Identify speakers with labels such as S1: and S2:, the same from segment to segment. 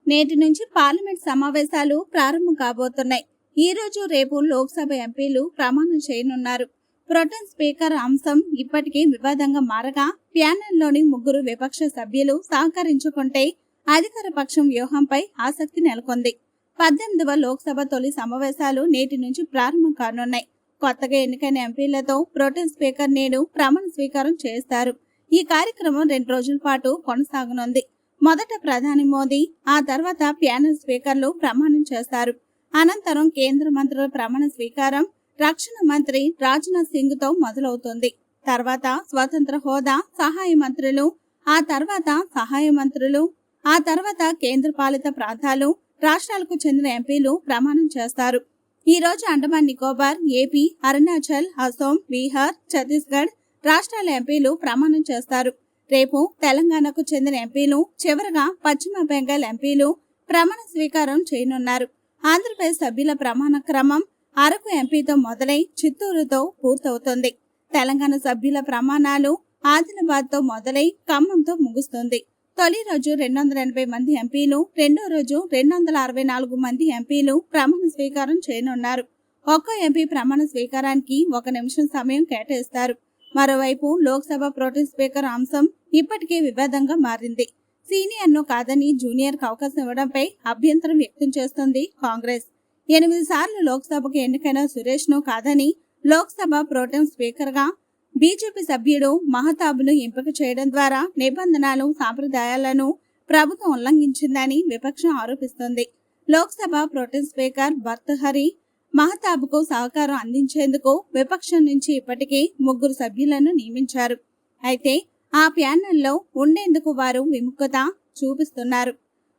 S1: నేటి నుంచి పార్లమెంట్ సమావేశాలు ప్రారంభం కాబోతున్నాయి. ఈ రోజు రేపు లోక్సభ ఎంపీలు ప్రమాణం చేయనున్నారు. ప్రొటెం స్పీకర్ అంశం ఇప్పటికీ వివాదంగా మారగా ప్యానెల్లోని ముగ్గురు విపక్ష సభ్యులు సహకరించుకుంటే అధికార పక్షం వ్యూహంపై ఆసక్తి నెలకొంది. 18వ లోక్సభ తొలి సమావేశాలు నేటి నుంచి ప్రారంభం కానున్నాయి. కొత్తగా ఎన్నికైన ఎంపీలతో ప్రొటెం స్పీకర్ నేడు ప్రమాణ స్వీకారం చేస్తారు. ఈ కార్యక్రమం 2 రోజుల పాటు కొనసాగనుంది. మొదట ప్రధాని మోదీ, ఆ తర్వాత ప్యానెల్ స్పీకర్లు ప్రమాణం చేస్తారు. అనంతరం కేంద్ర మంత్రుల ప్రమాణ స్వీకారం రక్షణ మంత్రి రాజ్నాథ్ సింగ్ తో మొదలవుతుంది. తర్వాత స్వతంత్ర హోదా సహాయ మంత్రులు, ఆ తర్వాత కేంద్ర పాలిత ప్రాంతాలు, రాష్ట్రాలకు చెందిన ఎంపీలు ప్రమాణం చేస్తారు. ఈ రోజు అండమాన్ నికోబార్, ఏపీ, అరుణాచల్, అసోం, బీహార్, ఛత్తీస్గఢ్ రాష్ట్రాల ఎంపీలు ప్రమాణం చేస్తారు. రేపు తెలంగాణకు చెందిన ఎంపీలు, చివరగా పశ్చిమ బెంగాల్ ఎంపీలు ప్రమాణ స్వీకారం చేయనున్నారు. ఆంధ్రప్రదేశ్ సభ్యుల ప్రమాణ క్రమం అరకు ఎంపీతో మొదలై చిత్తూరుతో పూర్తవుతుంది. తెలంగాణ సభ్యుల ప్రమాణాలు ఆదిలాబాద్ తో మొదలై ఖమ్మంతో ముగుస్తుంది. తొలి రోజు 280 మంది ఎంపీలు, రెండో రోజు 264 మంది ఎంపీలు ప్రమాణ స్వీకారం చేయనున్నారు. ఒక్కో ఎంపీ ప్రమాణ స్వీకారానికి 1 నిమిషం సమయం కేటాయిస్తారు. మరోవైపు లోక్సభ ప్రొటెం స్పీకర్ అంశం ఇప్పటికే వివాదంగా మారింది. సీనియర్ ను కాదని జూనియర్ కు అవకాశం ఇవ్వడంపై అభ్యంతరం వ్యక్తం చేస్తోంది కాంగ్రెస్. 8 సార్లు లోక్సభకు ఎన్నికైన సురేష్ ను కాదని లోక్సభ ప్రొటెం స్పీకర్ గా బీజేపీ సభ్యుడు మహతాబ్ను ఎంపిక చేయడం ద్వారా నిబంధనలు, సాంప్రదాయాలను ప్రభుత్వం ఉల్లంఘించిందని విపక్షం ఆరోపిస్తోంది. లోక్సభ ప్రొటెం స్పీకర్ భర్తహరి మహతాబ్కు సహకారం అందించేందుకు విపక్షం నుంచి ఇప్పటికే 3 సభ్యులను నియమించారు. అయితే ఆ ప్యానెల్లో ఉండేందుకు వారు విముఖత చూపిస్తున్నారు.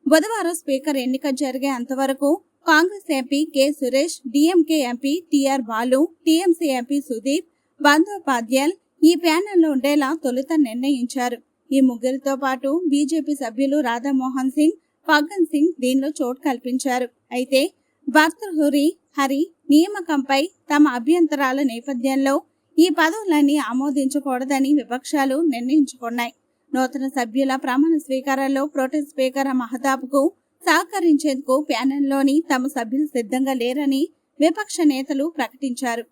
S1: బుధవారం స్పీకర్ ఎన్నిక జరిగే అంతవరకు Congress MP K Suresh, DMK MP TR Balu, TMC MP Sudip Bandopadhyay ఈ ప్యానెల్లో ఉండేలా తొలుత నిర్ణయించారు. ఈ ముగ్గురితో పాటు బీజేపీ సభ్యులు రాధామోహన్ సింగ్, ఫగ్గన్ సింగ్ దీనిలో చోటు కల్పించారు. అయితే భర్తృహరి నియామకంపై తమ అభ్యంతరాల నేపథ్యంలో ఈ పదవులన్నీ ఆమోదించకూడదని విపక్షాలు నిర్ణయించుకున్నాయి. నూతన సభ్యుల ప్రమాణ స్వీకారంలో ప్రొటెం స్పీకర్ మహతాబ్కు సహకరించేందుకు ప్యానెల్లోని తమ సభ్యులు సిద్ధంగా లేరని విపక్ష నేతలు ప్రకటించారు.